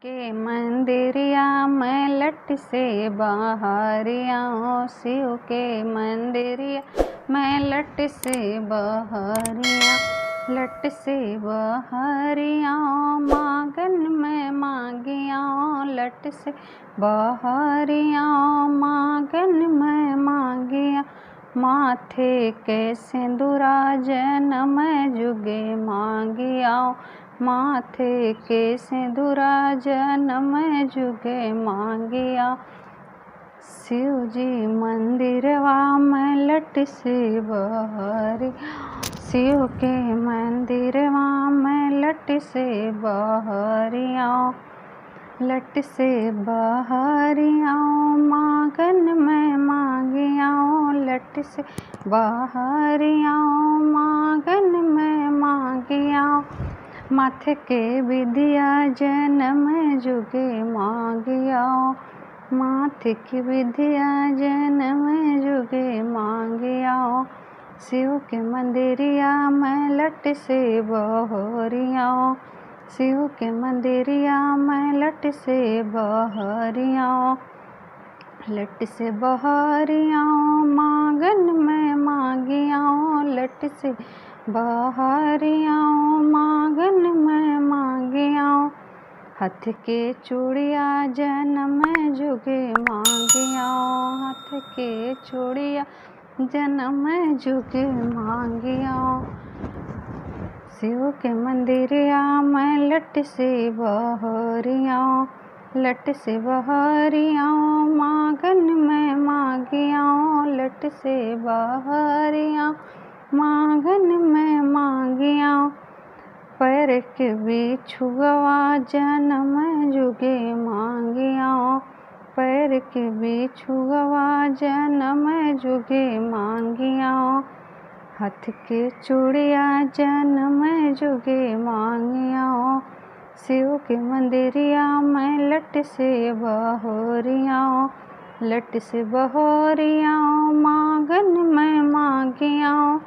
के मंदिरिया मैं लट से बाहर आऊँ, शिव के मंदिरिया मैं लट से बाहर आऊँ, लट से बाहर आऊँ, मांगन में मांगी आऊँ, लट से बाहर आऊँ, मांगन में मांगी आऊँ, माथे के सिंदूरा जनम जुगे मांगी आऊँ, माथे के सिंदूरा जनम जुगे मांगी आऊँ, शिव जी मंदिरवा में लट से बाहर, शिव के मंदिरवा में लट से बाहर आऊँ, लट से बाहर आऊँ, मांगन में मांगी आऊँ, लट से बाहर आऊँ, मांगन में मांगी आऊँ, माथे के विद्या जनम जुगे मांगी आऊँ, माथे की विद्या जनम जुगे मांगी आऊँ, शिव के मंदिरिया मैं लट से बाहर आऊँ, शिव के मंदिरिया मैं लट से बाहर आऊँ, लट से बाहर आऊँ, मांगन में मांगी आऊँ, लट से बाहर आऊँ, मांगन में मांगी आऊँ, हाथ के चूड़िया जनम जुगे मांगी आऊँ, हाथ के चूड़िया जनम जुगे मांगी आऊँ, शिव के मंदिरिया मैं लट से बाहर आऊँ, लट से बाहर आऊँ, मांगन में मांगी आऊँ, लट से बाहर आऊँ, मांगन में मांगी आऊँ, पैर के बिछुआ जनम जुगे मांगी आऊँ, पैर के बिछुआ जनम जुगे मांगी आऊँ, हाथ के चूड़िया जनम जुगे मांगी आऊँ, शिव के मंदिरिया मैं लट से बाहर आऊँ, लट से बाहर आऊँ, मांगन में मांगी आऊँ,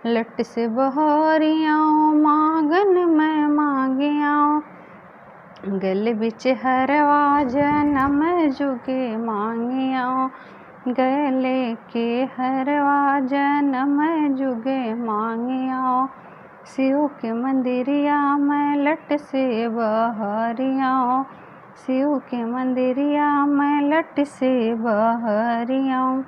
लट से बाहर आऊँ, मांगन में मांगी आऊँ, गले बिच हरवा जनम जुगे मांगी आऊँ, गले के हरवा जनम जुगे मांगी आऊँ, शिव के मंदिरिया मैं लट से बाहर आऊँ, शिव के मंदिरिया मैं लट से बाहर आऊँ।